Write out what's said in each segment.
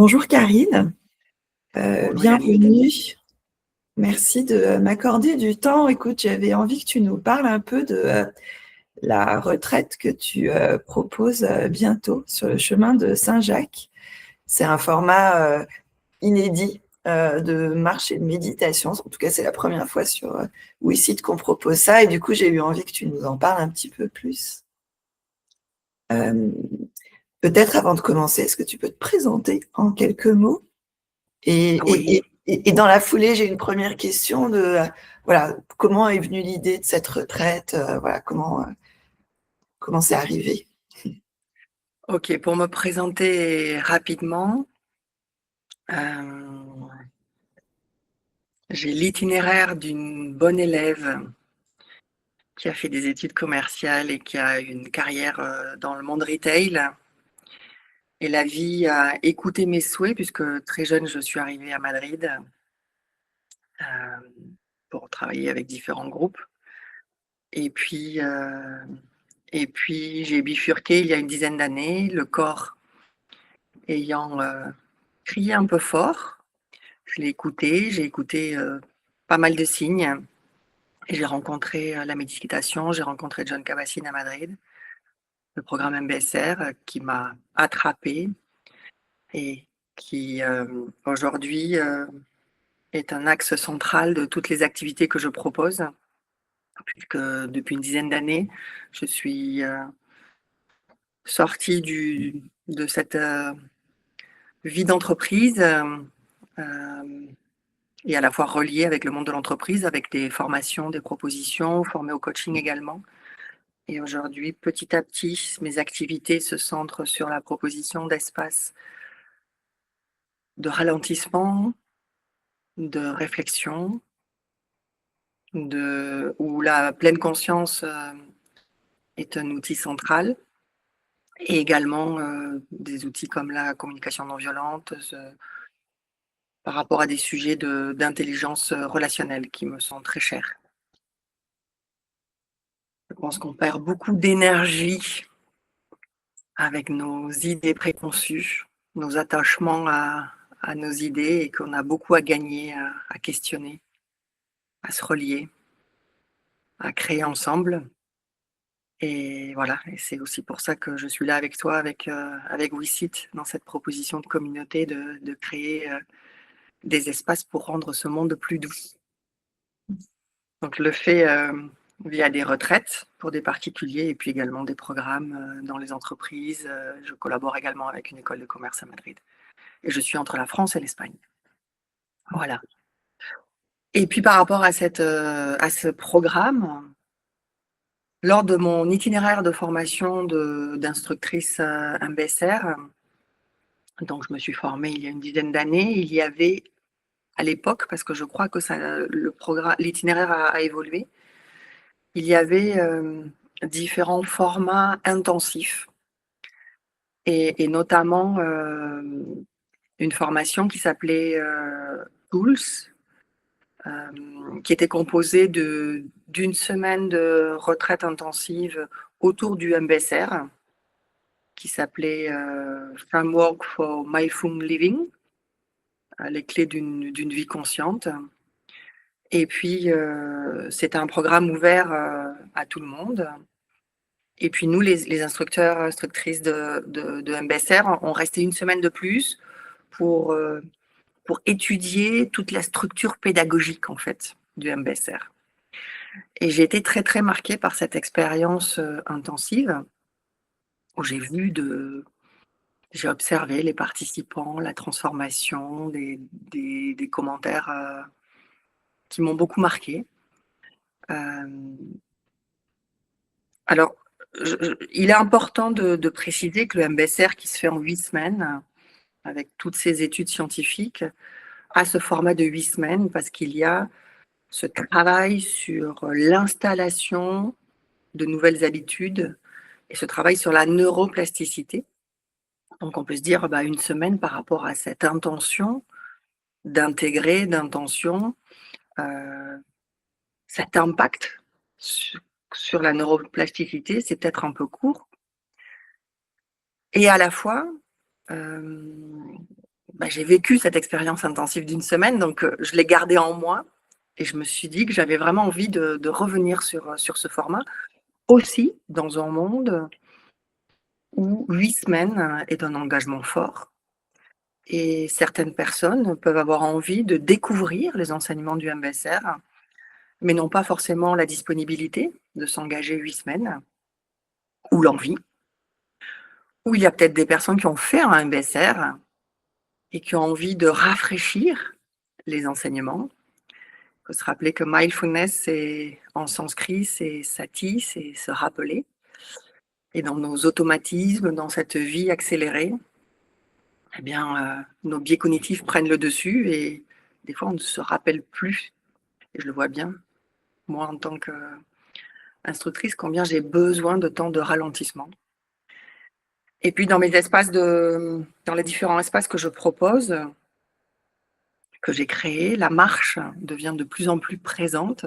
Bonjour Karine, Bonjour Yannick. bienvenue. Merci de m'accorder du temps. Écoute, j'avais envie que tu nous parles un peu de la retraite que tu proposes bientôt sur le chemin de Saint-Jacques. C'est un format inédit de marche et de méditation. En tout cas, c'est la première fois sur WeSite qu'on propose ça. Et du coup, j'ai eu envie que tu nous en parles un petit peu plus. Euh, Peut-être avant de commencer, est-ce que tu peux te présenter en quelques mots? Oui, Et dans la foulée, j'ai une première question de voilà, comment est venue l'idée de cette retraite? Voilà, comment c'est arrivé? ok, pour me présenter rapidement, euh, j'ai l'itinéraire d'une bonne élève qui a fait des études commerciales et qui a une carrière dans le monde retail. Et la vie a écouté mes souhaits puisque très jeune, je suis arrivée à Madrid euh, pour travailler avec différents groupes. Et puis, euh, et puis j'ai bifurqué il y a une dizaine d'années, le corps ayant crié un peu fort. Je l'ai écouté, j'ai écouté pas mal de signes et j'ai rencontré la méditation, j'ai rencontré John Kabat-Zinn à Madrid, le programme MBSR qui m'a attrapée et qui aujourd'hui est un axe central de toutes les activités que je propose, puisque depuis une dizaine d'années, je suis sortie de cette vie d'entreprise et à la fois reliée avec le monde de l'entreprise, avec des formations, des propositions, formée au coaching également. Et aujourd'hui, petit à petit, mes activités se centrent sur la proposition d'espaces de ralentissement, de réflexion, où la pleine conscience est un outil central, et également des outils comme la communication non violente, par rapport à des sujets d'intelligence relationnelle qui me sont très chers. Je pense qu'on perd beaucoup d'énergie avec nos idées préconçues, nos attachements à nos idées et qu'on a beaucoup à gagner, à questionner, à se relier, à créer ensemble. Et voilà, et c'est aussi pour ça que je suis là avec toi, avec WeSite, dans cette proposition de communauté, de créer des espaces pour rendre ce monde plus doux. Donc je le fais via des retraites pour des particuliers et puis également des programmes dans les entreprises. Je collabore également avec une école de commerce à Madrid. Et je suis entre la France et l'Espagne. Voilà. Et puis par rapport à ce programme, lors de mon itinéraire de formation d'instructrice MBSR, donc je me suis formée il y a une dizaine d'années, il y avait à l'époque, parce que je crois que l'itinéraire a évolué, il y avait différents formats intensifs et notamment une formation qui s'appelait Tools, qui était composée d'une semaine de retraite intensive autour du MBSR, qui s'appelait Framework for Mindful Living, les clés d'une vie consciente. Et puis, c'était un programme ouvert à tout le monde. Et puis nous, les instructeurs, instructrices de MBSR, on restait une semaine de plus pour, euh, pour étudier toute la structure pédagogique en fait du MBSR. Et j'ai été très très marquée par cette expérience intensive où j'ai observé les participants, la transformation, des commentaires qui m'ont beaucoup marquée. Alors, il est important de préciser que le MBSR qui se fait en 8 semaines, avec toutes ces études scientifiques, a ce format de 8 semaines parce qu'il y a ce travail sur l'installation de nouvelles habitudes et ce travail sur la neuroplasticité. Donc, on peut se dire une semaine par rapport à cette intention d'intégrer, d'intention, euh, cet impact sur la neuroplasticité, c'est peut-être un peu court. Et à la fois, j'ai vécu cette expérience intensive d'une semaine, donc je l'ai gardée en moi et je me suis dit que j'avais vraiment envie de revenir sur ce format, aussi dans un monde où 8 semaines est un engagement fort et certaines personnes peuvent avoir envie de découvrir les enseignements du MBSR, mais n'ont pas forcément la disponibilité de s'engager 8 semaines ou l'envie. Ou il y a peut-être des personnes qui ont fait un MBSR et qui ont envie de rafraîchir les enseignements. Il faut se rappeler que mindfulness, en sanskrit, c'est sati, c'est se rappeler. Et dans nos automatismes, dans cette vie accélérée, eh bien, nos biais cognitifs prennent le dessus et des fois, on ne se rappelle plus. Et je le vois bien, moi, en tant qu'instructrice, combien j'ai besoin de temps de ralentissement. Et puis, dans les différents espaces que je propose, que j'ai créés, la marche devient de plus en plus présente.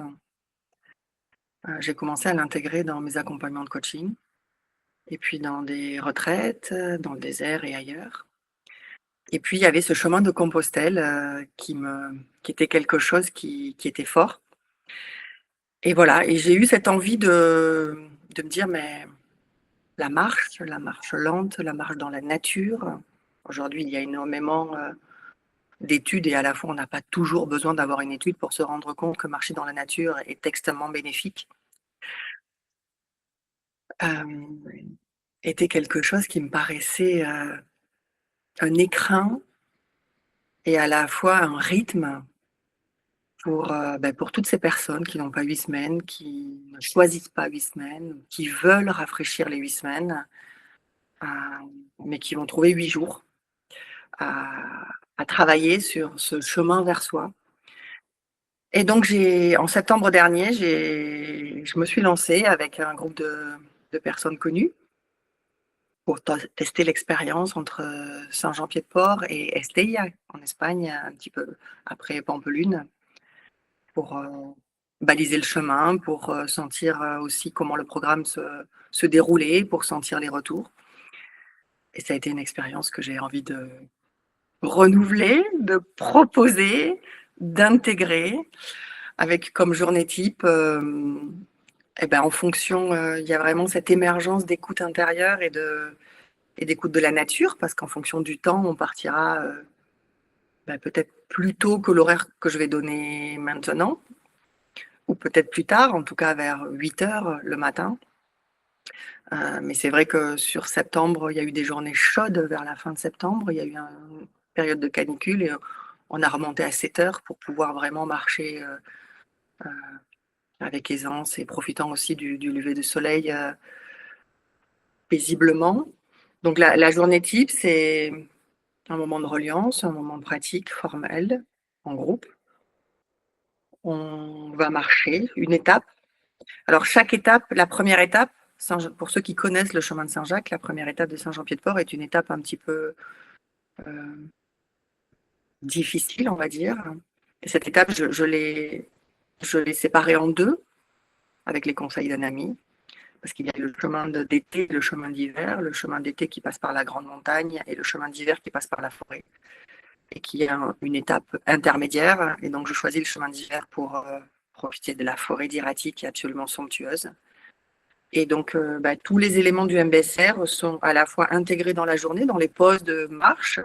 J'ai commencé à l'intégrer dans mes accompagnements de coaching et puis dans des retraites, dans le désert et ailleurs. Et puis, il y avait ce chemin de Compostelle, qui était quelque chose qui était fort. Et voilà, et j'ai eu cette envie de me dire: «Mais la marche lente, la marche dans la nature». Aujourd'hui, il y a énormément, d'études et à la fois, on n'a pas toujours besoin d'avoir une étude pour se rendre compte que marcher dans la nature est extrêmement bénéfique. Hem, Était quelque chose qui me paraissait, un écrin et à la fois un rythme pour toutes ces personnes qui n'ont pas 8 semaines, qui ne choisissent pas 8 semaines, qui veulent rafraîchir les 8 semaines, heu, mais qui vont trouver 8 jours à travailler sur ce chemin vers soi. Et donc en septembre dernier, je me suis lancée avec un groupe de personnes connues pour tester l'expérience entre Saint-Jean-Pied-de-Port et Estella, en Espagne, un petit peu après Pampelune, pour baliser le chemin, pour sentir aussi comment le programme se déroulait, pour sentir les retours. Et ça a été une expérience que j'ai envie de renouveler, de proposer, d'intégrer, avec comme journée type, en fonction, il y a vraiment cette émergence d'écoute intérieure et d'écoute de la nature, parce qu'en fonction du temps, on partira, peut-être plus tôt que l'horaire que je vais donner maintenant, ou peut-être plus tard, en tout cas vers 8 heures le matin. Mais c'est vrai que sur septembre, il y a eu des journées chaudes vers la fin de septembre. Il y a eu une période de canicule et on a remonté à 7 heures pour pouvoir vraiment marcher, heu, avec aisance et profitant aussi du lever du soleil, paisiblement. Donc la journée type, c'est un moment de reliance, un moment de pratique formelle, en groupe. On va marcher une étape. Alors chaque étape, la première étape, pour ceux qui connaissent le chemin de Saint-Jacques, la première étape de Saint-Jean-Pied-de-Port est une étape un petit peu, heu, difficile, on va dire. Et cette étape, je l'ai séparée en 2 avec les conseils d'un ami, parce qu'il y a le chemin d'été et le chemin d'hiver. Le chemin d'été qui passe par la grande montagne et le chemin d'hiver qui passe par la forêt et qui est une étape intermédiaire. Et donc je choisis le chemin d'hiver pour profiter de la forêt d'Irati qui est absolument somptueuse. Et donc tous les éléments du MBSR sont à la fois intégrés dans la journée, dans les pauses de marche,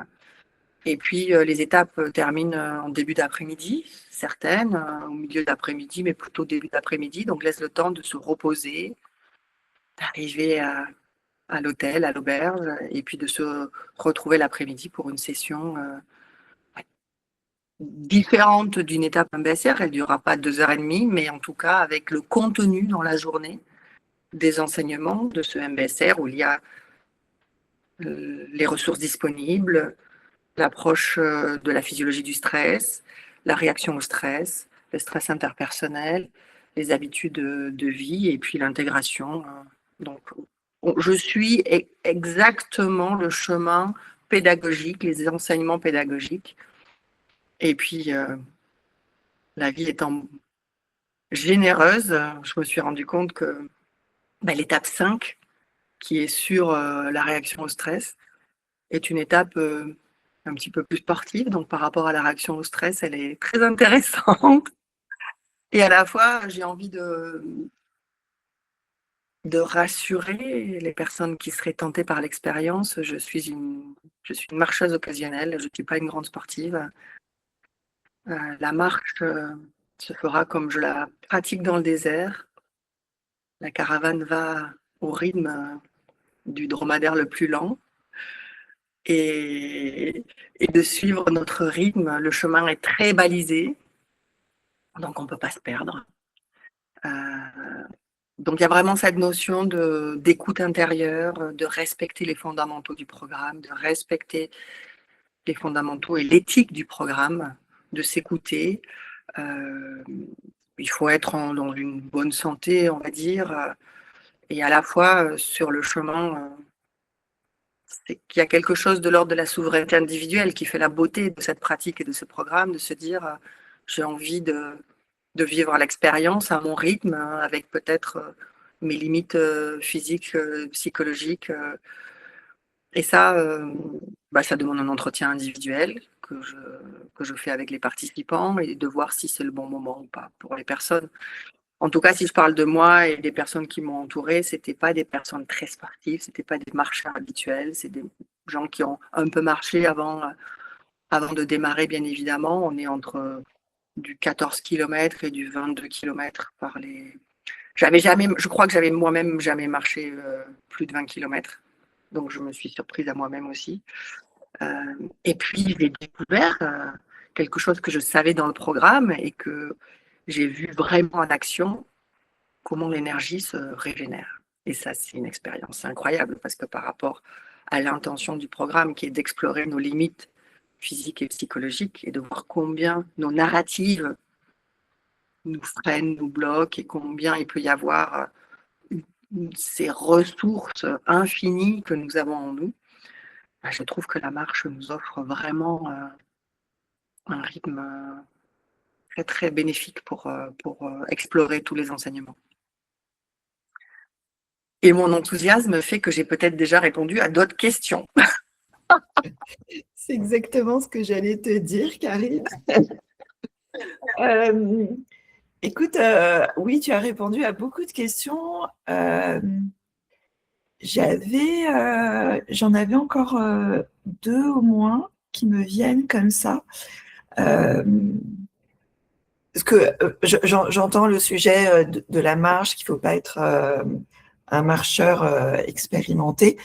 et puis les étapes terminent en début d'après-midi, certaines au milieu d'après-midi, mais plutôt début d'après-midi, donc laisse le temps de se reposer, d'arriver à l'hôtel, à l'auberge, et puis de se retrouver l'après-midi pour une session différente d'une étape MBSR. Elle ne durera pas 2 heures et demie, mais en tout cas avec le contenu dans la journée des enseignements de ce MBSR où il y a les ressources disponibles, l'approche de la physiologie du stress, la réaction au stress, le stress interpersonnel, les habitudes de vie et puis l'intégration. Donc, je suis exactement le chemin pédagogique, les enseignements pédagogiques. Et puis, la vie étant généreuse, je me suis rendu compte que l'étape 5, qui est sur la réaction au stress, est une étape un petit peu plus sportive, donc par rapport à la réaction au stress, elle est très intéressante. Et à la fois, j'ai envie de rassurer les personnes qui seraient tentées par l'expérience. Je suis une marcheuse occasionnelle, je ne suis pas une grande sportive. La marche se fera comme je la pratique dans le désert. La caravane va au rythme du dromadaire le plus lent et de suivre notre rythme. Le chemin est très balisé, donc on ne peut pas se perdre. Donc il y a vraiment cette notion d'écoute intérieure, de respecter les fondamentaux du programme, de respecter les fondamentaux et l'éthique du programme, de s'écouter. Il faut être dans une bonne santé, on va dire, et à la fois sur le chemin, c'est qu'il y a quelque chose de l'ordre de la souveraineté individuelle qui fait la beauté de cette pratique et de ce programme, de se dire j'ai envie de vivre l'expérience à mon rythme, avec peut-être mes limites physiques, psychologiques. Et ça, ça demande un entretien individuel que je fais avec les participants et de voir si c'est le bon moment ou pas pour les personnes. En tout cas, si je parle de moi et des personnes qui m'ont entourée, c'était pas des personnes très sportives, c'était pas des marcheurs habituels, c'est des gens qui ont un peu marché avant de démarrer, bien évidemment. On est entre du 14 km et du 22 km par les. Je crois que j'avais moi-même jamais marché plus de 20 km. Donc, je me suis surprise à moi-même aussi. Et puis, j'ai découvert quelque chose que je savais dans le programme et que j'ai vu vraiment en action, comment l'énergie se régénère. Et ça, c'est une expérience incroyable parce que par rapport à l'intention du programme qui est d'explorer nos limites physiques et psychologiques et de voir combien nos narratives nous freinent, nous bloquent et combien il peut y avoir ces ressources infinies que nous avons en nous, je trouve que la marche nous offre vraiment un rythme très, très bénéfique pour explorer tous les enseignements. Et mon enthousiasme fait que j'ai peut-être déjà répondu à d'autres questions. C'est exactement ce que j'allais te dire, Karine. Écoute, oui, tu as répondu à beaucoup de questions. J'en avais encore deux au moins qui me viennent comme ça. Parce que j'entends le sujet de la marche, qu'il ne faut pas être un marcheur expérimenté.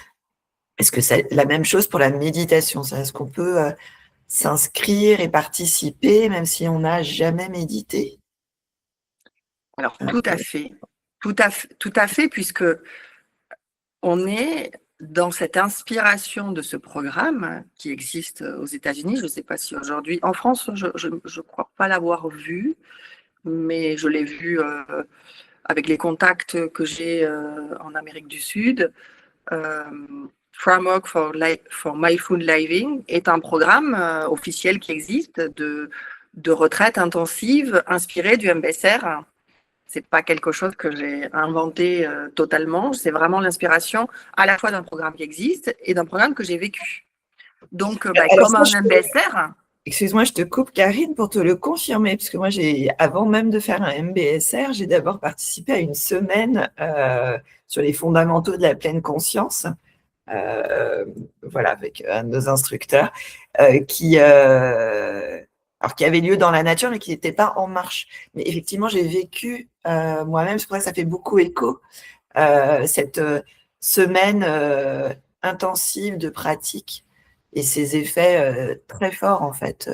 Est-ce que c'est la même chose pour la méditation? Est-ce qu'on peut s'inscrire et participer même si on n'a jamais médité? Alors, tout à fait. Tout à fait, puisque on est dans cette inspiration de ce programme qui existe aux États-Unis. Je ne sais pas si aujourd'hui, en France, je ne crois pas l'avoir vu, mais je l'ai vu avec les contacts que j'ai en Amérique du Sud. Framework for Mindful Living est un programme officiel qui existe de retraite intensive inspiré du MBSR. C'est pas quelque chose que j'ai inventé totalement. C'est vraiment l'inspiration à la fois d'un programme qui existe et d'un programme que j'ai vécu. Donc, comme un MBSR. Excuse-moi, je te coupe, Karine, pour te le confirmer, parce que moi, avant même de faire un MBSR, j'ai d'abord participé à une semaine sur les fondamentaux de la pleine conscience, voilà, avec un de nos instructeurs, qui avait lieu dans la nature, mais qui n'était pas en marche. Mais effectivement, j'ai vécu moi-même, c'est pour ça que ça fait beaucoup écho, cette semaine intensive de pratique et ses effets très forts, en fait.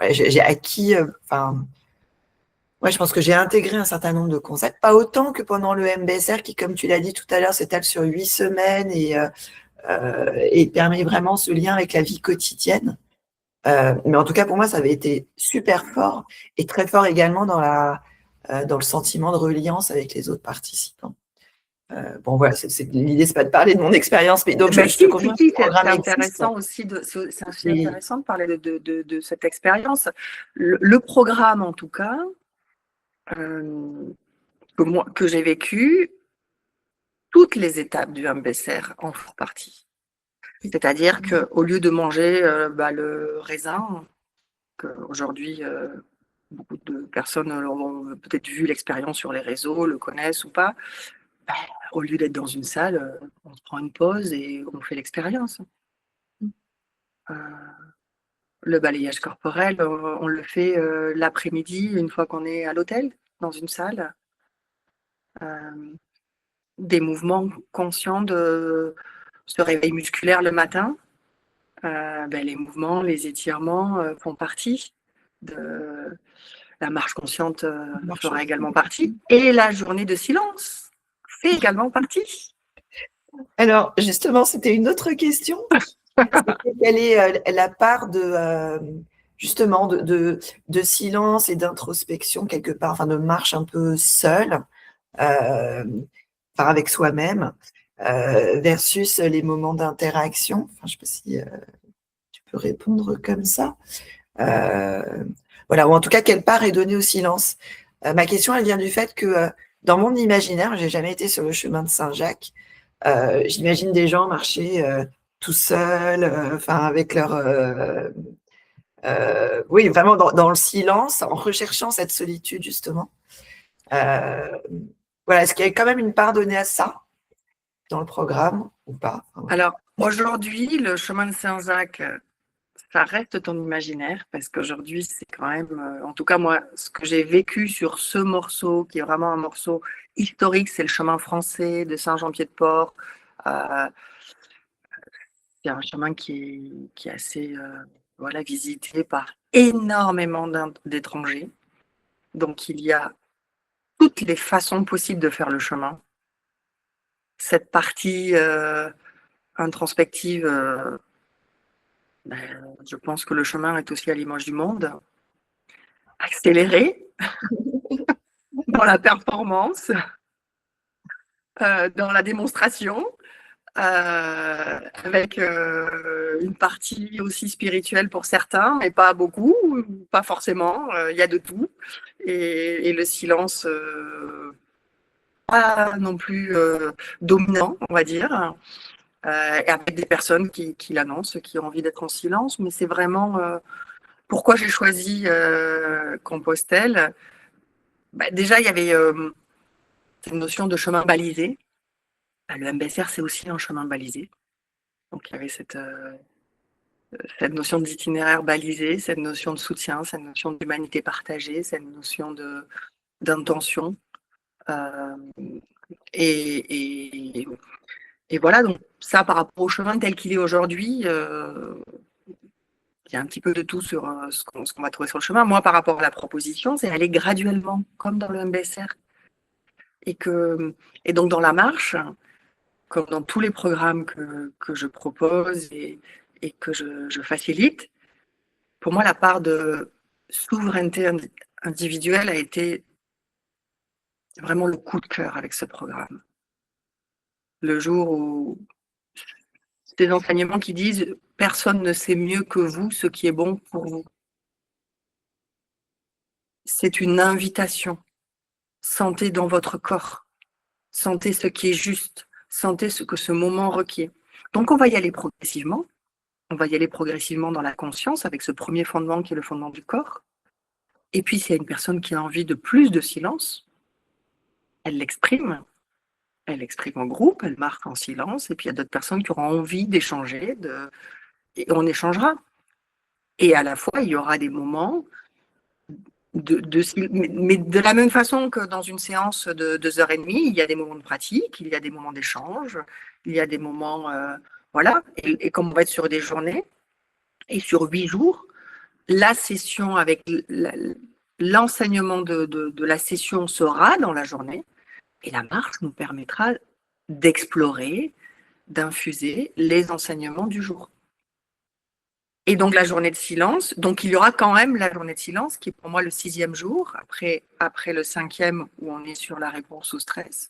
J'ai acquis, je pense que j'ai intégré un certain nombre de concepts, pas autant que pendant le MBSR, qui, comme tu l'as dit tout à l'heure, s'étale sur 8 semaines et permet vraiment ce lien avec la vie quotidienne. Mais en tout cas, pour moi, ça avait été super fort et très fort également dans le sentiment de reliance avec les autres participants. Bon, voilà, l'idée, c'est pas de parler de mon expérience, mais donc je te confirme que le programme existe. C'est aussi intéressant de parler de cette expérience. Le programme, en tout cas, que j'ai vécu, toutes les étapes du MBSR en font partie. C'est-à-dire qu'au lieu de manger le raisin, qu'aujourd'hui, beaucoup de personnes ont peut-être vu l'expérience sur les réseaux, le connaissent ou pas, bah, au lieu d'être dans une salle, on se prend une pause et on fait l'expérience. Euh, le balayage corporel, on le fait l'après-midi, une fois qu'on est à l'hôtel, dans une salle. Des mouvements conscients de ce réveil musculaire le matin. Les mouvements, les étirements font partie de la marche consciente fera également partie. Et la journée de silence fait également partie. Alors, justement, c'était une autre question. Quelle est la part justement de silence et d'introspection quelque part, enfin de marche un peu seule, avec soi-même, versus les moments d'interaction. Enfin, je ne sais pas si tu peux répondre comme ça. Voilà, ou en tout cas, quelle part est donnée au silence. Ma question, elle vient du fait que dans mon imaginaire, j'ai jamais été sur le chemin de Saint-Jacques. J'imagine des gens marcher tout seuls, avec leur... oui, vraiment dans le silence, en recherchant cette solitude, justement. Voilà, est-ce qu'il y a quand même une part donnée à ça dans le programme ou pas? Alors, aujourd'hui, le chemin de Saint-Jacques, ça reste ton imaginaire, parce qu'aujourd'hui, c'est quand même, en tout cas moi, ce que j'ai vécu sur ce morceau, qui est vraiment un morceau historique, c'est le chemin français de Saint-Jean-Pied-de-Port. C'est un chemin qui est assez visité par énormément d'étrangers. Donc, il y a toutes les façons possibles de faire le chemin. Cette partie introspective, je pense que le chemin est aussi à l'image du monde. Accéléré dans la performance, dans la démonstration, avec une partie aussi spirituelle pour certains, mais pas beaucoup, pas forcément. Il y a de tout. Et le silence, pas non plus dominant, on va dire. Et avec des personnes qui l'annoncent, qui ont envie d'être en silence. Mais c'est vraiment pourquoi j'ai choisi Compostelle. Déjà, il y avait cette notion de chemin balisé. Le MBSR, c'est aussi un chemin balisé. Donc, il y avait cette notion d'itinéraire balisé, cette notion de soutien, cette notion d'humanité partagée, cette notion d'intention. Et voilà, donc ça, par rapport au chemin tel qu'il est aujourd'hui, il y a un petit peu de tout sur ce qu'on va trouver sur le chemin. Moi, par rapport à la proposition, c'est aller graduellement, comme dans le MBSR. Et donc, dans la marche, comme dans tous les programmes que je propose et que je facilite, pour moi, la part de souveraineté individuelle a été vraiment le coup de cœur avec ce programme. Le jour où des enseignements qui disent « personne ne sait mieux que vous ce qui est bon pour vous ». C'est une invitation. Sentez dans votre corps. Sentez ce qui est juste. Sentez ce que ce moment requiert. Donc, on va y aller progressivement. On va y aller progressivement dans la conscience avec ce premier fondement qui est le fondement du corps. Et puis, s'il y a une personne qui a envie de plus de silence, elle l'exprime. Elle exprime en groupe, elle marque en silence. Et puis, il y a d'autres personnes qui auront envie d'échanger. Et on échangera. Et à la fois, il y aura des moments mais de la même façon que dans une séance de 2h30, il y a des moments de pratique, il y a des moments d'échange, il y a des moments, voilà. Et comme on va être sur des journées, et sur 8 jours, la session avec l'enseignement de la session sera dans la journée, et la marche nous permettra d'explorer, d'infuser les enseignements du jour. Et donc la journée de silence, donc il y aura quand même la journée de silence qui est pour moi le 6e jour, après le 5e où on est sur la réponse au stress.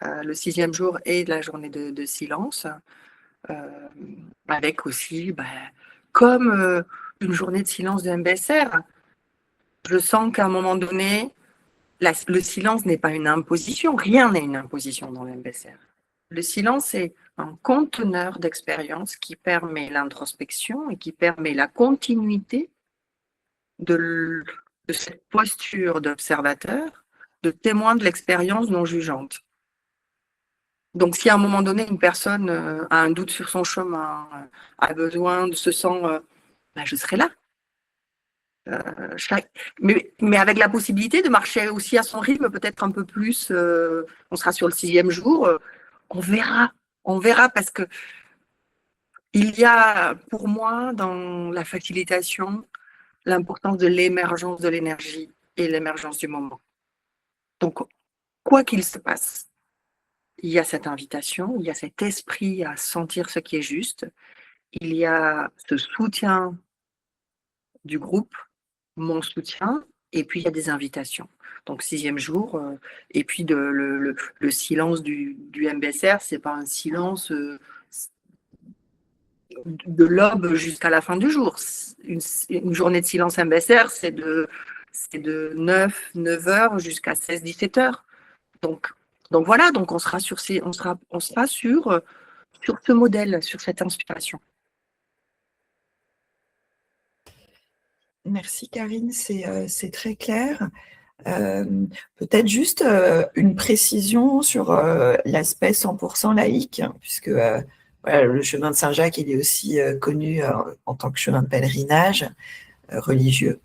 Le 6e jour est la journée de silence, avec aussi, comme une journée de silence de MBSR, je sens qu'à un moment donné, le silence n'est pas une imposition, rien n'est une imposition dans le MBSR. Le silence, c'est un conteneur d'expérience qui permet l'introspection et qui permet la continuité de cette posture d'observateur, de témoin de l'expérience non jugeante. Donc, si à un moment donné, une personne a un doute sur son chemin, a besoin de se sentir, je serai là. Mais avec la possibilité de marcher aussi à son rythme, peut-être un peu plus. On sera sur le 6e jour. On verra parce que il y a pour moi dans la facilitation l'importance de l'émergence de l'énergie et l'émergence du moment. Donc, quoi qu'il se passe, il y a cette invitation, il y a cet esprit à sentir ce qui est juste, il y a ce soutien du groupe, mon soutien, et puis il y a des invitations. Donc 6e jour, et puis le silence du MBSR, c'est pas un silence de l'aube jusqu'à la fin du jour. Une journée de silence MBSR, c'est de 9 heures jusqu'à 16-17 heures. Donc voilà, donc on sera sur ce modèle, sur cette inspiration. Merci Karine, c'est très clair. Peut-être juste une précision sur l'aspect 100% laïque, puisque voilà, le chemin de Saint-Jacques, il est aussi connu en tant que chemin de pèlerinage religieux.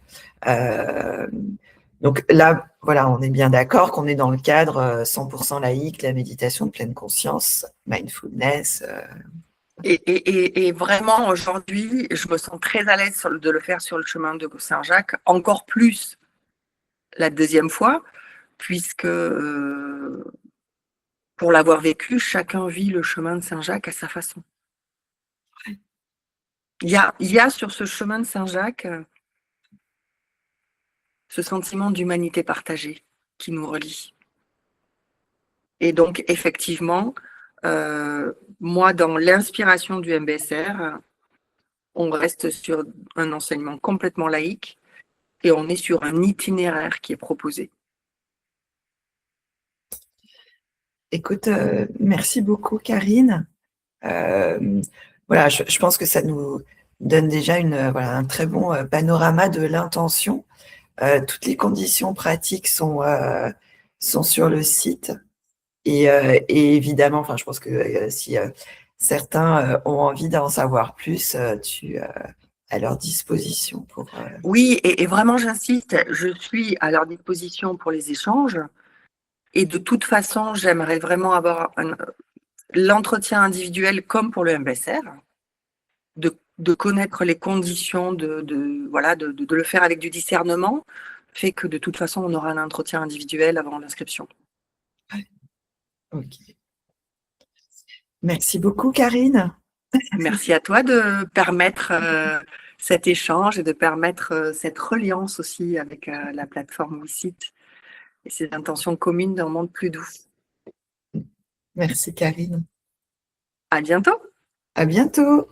Donc là, voilà, on est bien d'accord qu'on est dans le cadre 100% laïque, la méditation de pleine conscience, mindfulness. Et vraiment, aujourd'hui, je me sens très à l'aise de le faire sur le chemin de Saint-Jacques, encore plus la 2e fois, puisque pour l'avoir vécu, chacun vit le chemin de Saint-Jacques à sa façon. Il y a sur ce chemin de Saint-Jacques ce sentiment d'humanité partagée qui nous relie. Et donc, effectivement, moi, dans l'inspiration du MBSR, on reste sur un enseignement complètement laïque et on est sur un itinéraire qui est proposé. Écoute, merci beaucoup Karine. Voilà, je pense que ça nous donne déjà un très bon panorama de l'intention. Toutes les conditions pratiques sont sur le site. Et évidemment, je pense que si certains ont envie d'en savoir plus, tu es à leur disposition pour. Oui, et vraiment, j'insiste, je suis à leur disposition pour les échanges. Et de toute façon, j'aimerais vraiment avoir l'entretien individuel comme pour le MBSR, de connaître les conditions, de le faire avec du discernement, fait que de toute façon, on aura un entretien individuel avant l'inscription. Ok. Merci beaucoup, Karine. Merci à toi de permettre cet échange et de permettre cette reliance aussi avec la plateforme WeSit et ces intentions communes d'un monde plus doux. Merci, Karine. À bientôt. À bientôt.